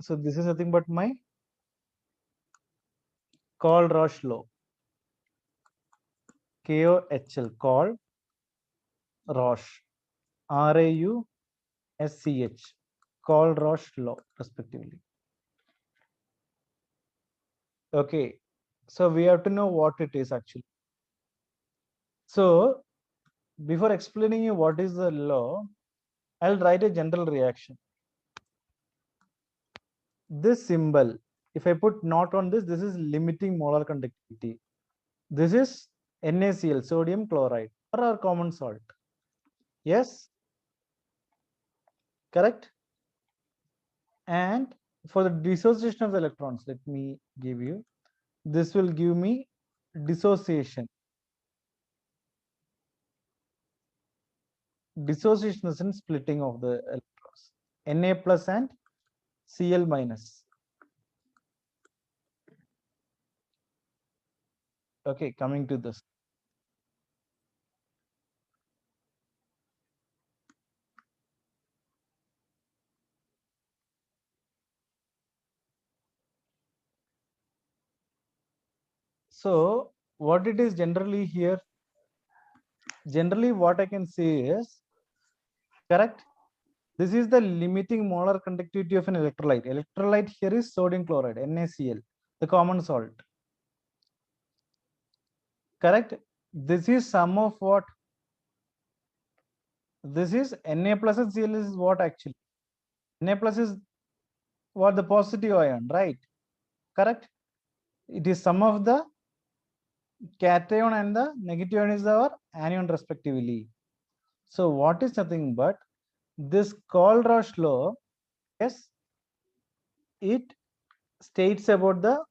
So this is nothing but my Kohlrauschs law. Kohl, Kohlrauschs, Rausch, Kohlrauschs law, respectively. Okay, so we have to know what it is actually. So before explaining you what is the law, I'll write a general reaction. This symbol, if I put not on this, this is limiting molar conductivity. This is NaCl, sodium chloride, or our common salt. Yes, correct. And for the dissociation of the electrons, let me give you, this will give me dissociation. Dissociation is in splitting of the electrons, Na plus and Cl minus. Okay, coming to this. So what it is generally here, generally what I can say is, correct, this is the limiting molar conductivity of an electrolyte. Electrolyte here is sodium chloride, NaCl, the common salt. Correct. This is sum of what? This is Na plus and Cl is what actually? Na plus is what? The positive ion, right? Correct. It is sum of the cation and the negative ion is our anion respectively. So what is nothing but this Kohlrauschs law? Yes, it states about the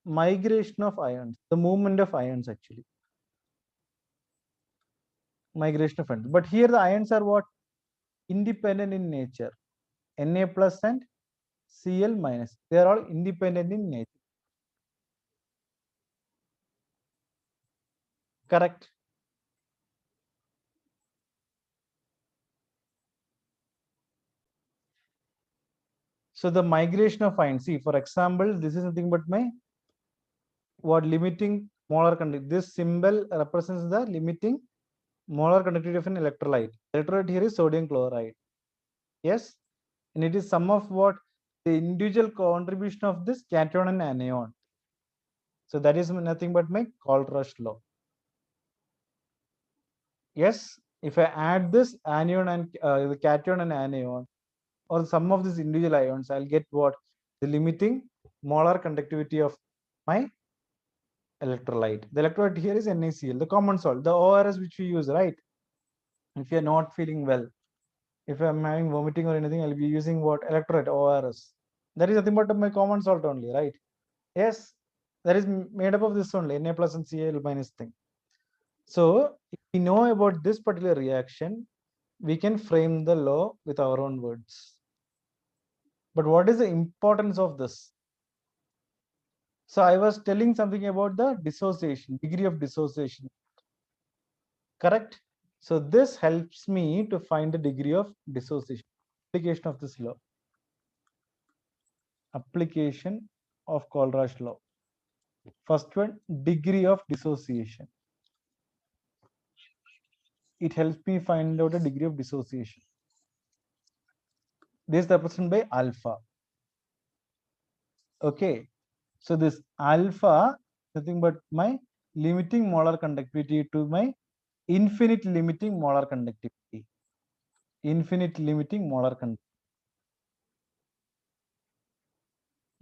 migration of ions, the movement of ions actually. Migration of ions. But here the ions are what? Independent in nature. Na plus and Cl minus. They are all independent in nature. Correct. So the migration of ions. See, for example, this is nothing but my what limiting molar conductivity. This symbol represents the limiting molar conductivity of an electrolyte. Electrolyte here is sodium chloride. Yes, and it is sum of what? The individual contribution of this cation and anion. So that is nothing but my Kohlrauschs law. Yes, if I add this anion and the cation and anion, or sum of these individual ions, I'll get what? The limiting molar conductivity of my electrolyte. The electrolyte here is NaCl, the common salt, the ORS which we use, right? If you're not feeling well, if I'm having vomiting or anything, I'll be using what? Electrolyte, ORS. That is nothing but my common salt only, right? Yes, that is made up of this only, Na plus and Cl minus thing. So if we know about this particular reaction, we can frame the law with our own words. But what is the importance of this? So I was telling something about the dissociation, degree of dissociation. Correct? So this helps me to find the degree of dissociation. Application of this law. Application of Kohlrauschs law. First one, degree of dissociation. It helps me find out a degree of dissociation. This is represented by alpha. Okay. So this alpha, nothing but my limiting molar conductivity to my infinite limiting molar conductivity. Infinite limiting molar conductivity.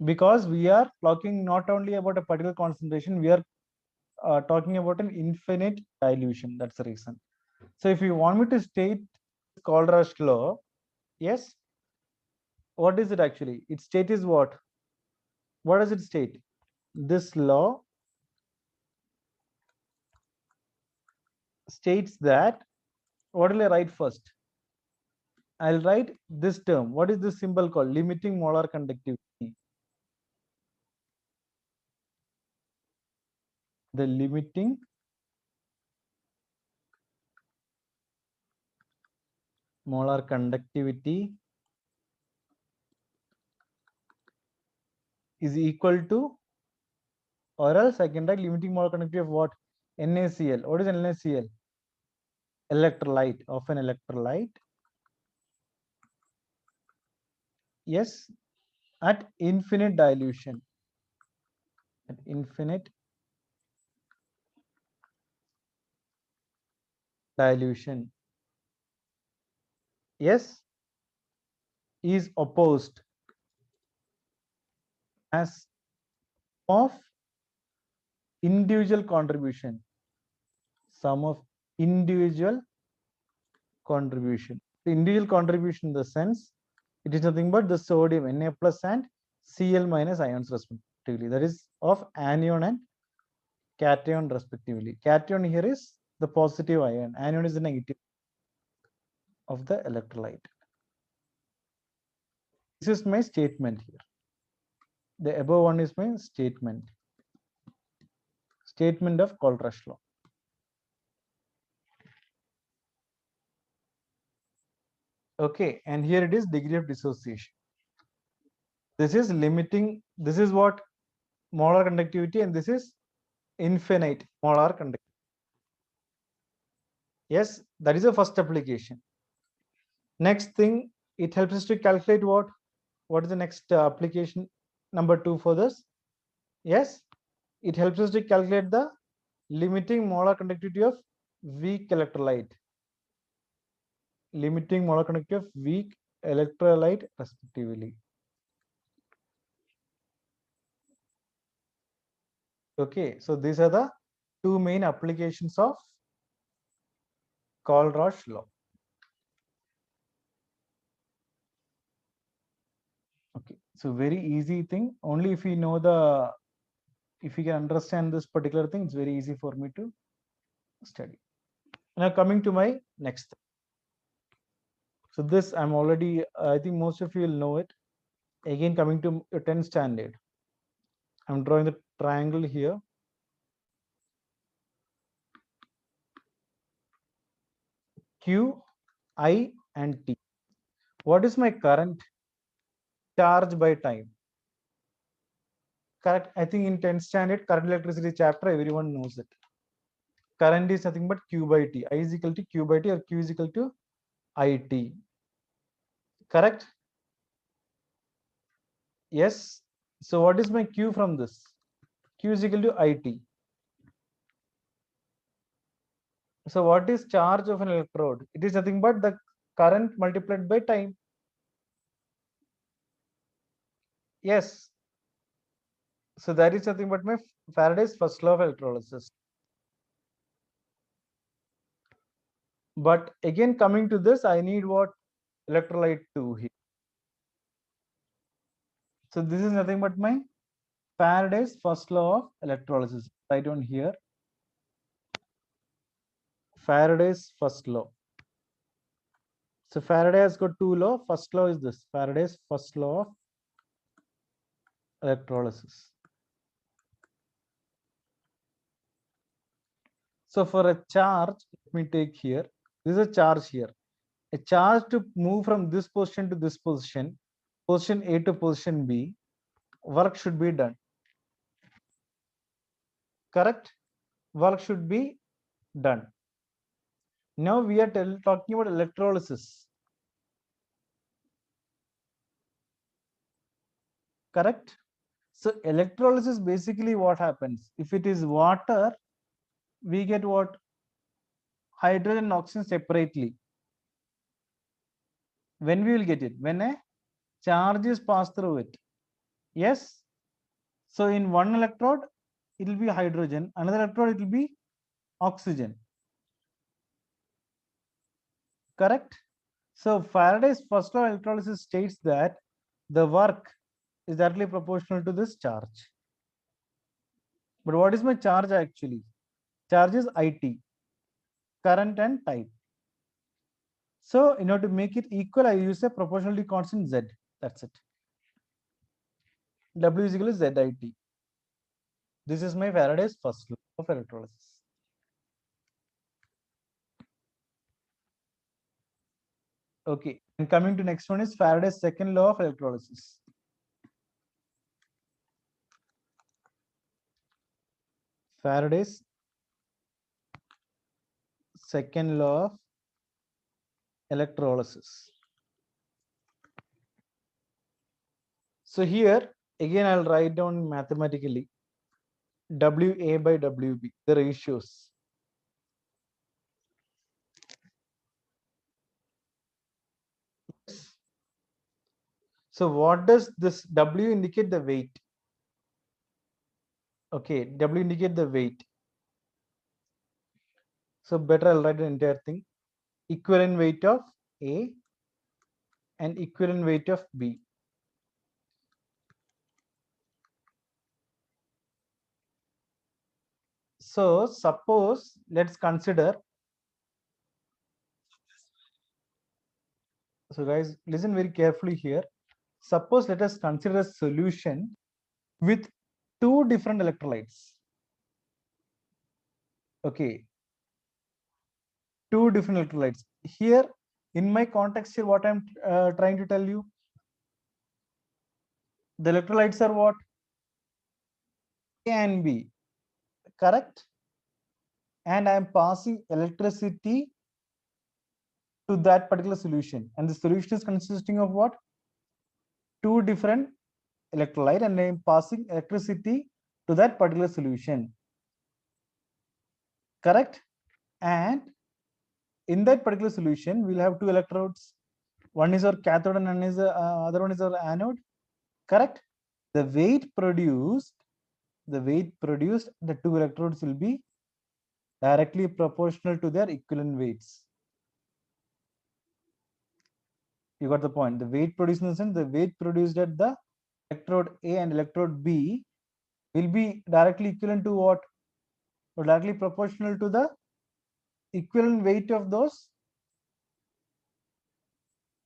Because we are talking not only about a particular concentration, we are talking about an infinite dilution. That's the reason. So if you want me to state Kohlrauschs law, yes, what is it actually? Its state is what? What does it state? This law states that, what will I write first? I'll write this term. What is this symbol called? Limiting molar conductivity. The limiting molar conductivity is equal to, or else I can write limiting molar conductivity of what? NaCl. What is NaCl? Electrolyte, of an electrolyte. Yes, at infinite dilution. At infinite dilution. Yes, is opposed as of individual contribution. Sum of individual contribution. The individual contribution in the sense it is nothing but the sodium Na plus and Cl minus ions respectively. That is of anion and cation respectively. Cation here is the positive ion. Anion is the negative of the electrolyte. This is my statement here. The above one is my statement. Statement of Kohlrauschs law. Okay, and here it is degree of dissociation. This is limiting, this is what molar conductivity, and this is infinite molar conductivity. Yes, that is the first application. Next thing, it helps us to calculate what? What is the next application number 2 for this? Yes, it helps us to calculate the limiting molar conductivity of weak electrolyte. Limiting molar conductivity of weak electrolyte respectively. Okay, so these are the two main applications of Kohlrauschs law. Okay, so very easy thing. Only if you know the, if you can understand this particular thing, it's very easy for me to study. Now coming to my next thing. So this I'm already, I think most of you will know it. Again, coming to 10th standard. I'm drawing the triangle here. Q, I, and T. What is my current? Charge by time. Correct. I think in 10th standard, current electricity chapter, everyone knows it. Current is nothing but Q by T. I is equal to Q by T, or Q is equal to IT. Correct? Yes. So what is my Q from this? Q is equal to IT. So what is charge of an electrode? It is nothing but the current multiplied by time. Yes. So that is nothing but my Faraday's first law of electrolysis. But again, coming to this, I need what? Electrolyte 2 here. So this is nothing but my Faraday's first law of electrolysis. Write down here. Faraday's first law. So Faraday has got two laws. First law is this, Faraday's first law of electrolysis. So for a charge, let me take here. This is a charge here. A charge to move from this position to this position A to position B, work should be done. Correct? Work should be done. Now we are talking about electrolysis. Correct? So electrolysis, basically what happens? If it is water, we get what? Hydrogen and oxygen separately. When we will get it? When a charge is passed through it. Yes. So in one electrode, it will be hydrogen. Another electrode, it will be oxygen. Correct? So Faraday's first law of electrolysis states that the work is directly proportional to this charge. But what is my charge actually? Charge is IT, current and time. So in order to make it equal, I use a proportionality constant Z. That's it. W is equal to ZIT. This is my Faraday's first law of electrolysis. Okay, and coming to next one is Faraday's second law of electrolysis. Faraday's second law of electrolysis. So here again I'll write down mathematically WA by WB, the ratios. So what does this W indicate? The weight. Okay, W indicate the weight. So better I'll write the entire thing. Equivalent weight of A and equivalent weight of B. So suppose let's consider. So guys, listen very carefully here. Suppose let us consider a solution with two different electrolytes. Okay, two different electrolytes. Here in my context here, what I'm trying to tell you, the electrolytes are what? A and B, correct? And I'm passing electricity to that particular solution. And the solution is consisting of what? Two different electrolyte, and I'm passing electricity to that particular solution. Correct? And in that particular solution, we'll have two electrodes. One is our cathode and other one is our anode. Correct? The weight produced, the two electrodes will be directly proportional to their equivalent weights. You got the point. The weight produced in the sense, the weight produced at the electrode A and electrode B will be directly equivalent to what? Or directly proportional to the equivalent weight of those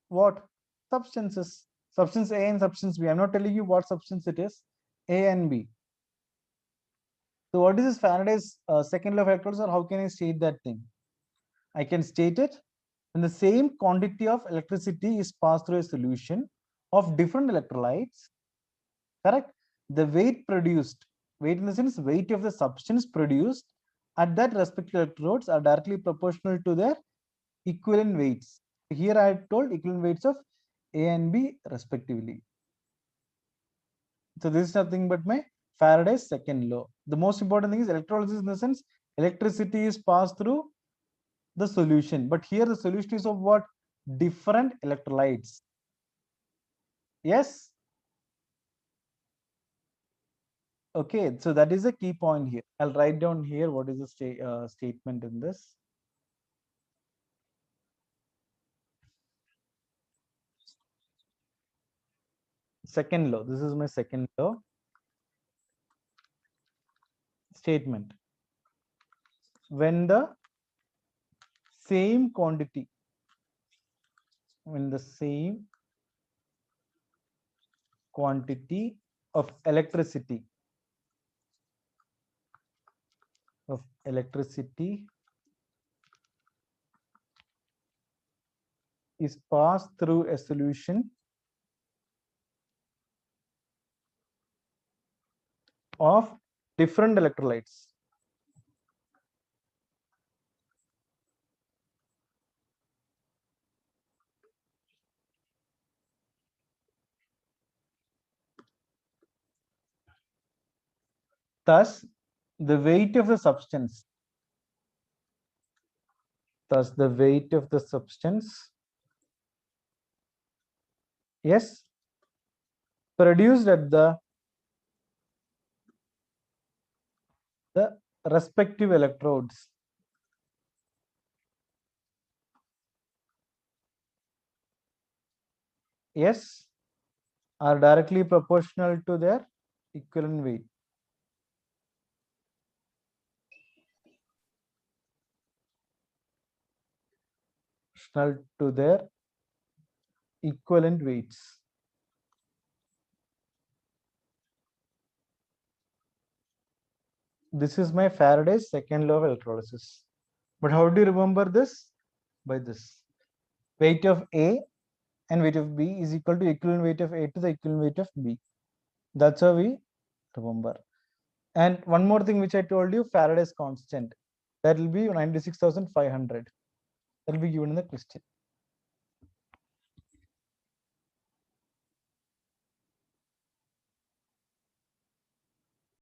what? Substances. Substance A and substance B. I'm not telling you what substance it is. A and B. So what is this Faraday's second law of electrolysis, or how can I state that thing? I can state it when the same quantity of electricity is passed through a solution of different electrolytes, correct? The weight produced, weight in the sense weight of the substance produced at that respective electrodes are directly proportional to their equivalent weights. Here I told equivalent weights of A and B respectively. So this is nothing but my Faraday's second law. The most important thing is electrolysis in the sense electricity is passed through the solution. But here the solution is of what? Different electrolytes. Yes. Okay, so that is a key point here. I'll write down here what is the statement in this. Second law. This is my second law statement. When the same quantity, when the same quantity of electricity is passed through a solution of different electrolytes. Thus, the weight of the substance, yes, produced at the respective electrodes, yes, are directly proportional to their equivalent weight. Proportional to their equivalent weights. This is my Faraday's second law of electrolysis. But how do you remember this? By this. Weight of A and weight of B is equal to equivalent weight of A to the equivalent weight of B. That's how we remember. And one more thing which I told you, Faraday's constant, that will be 96,500. That will be given in the question.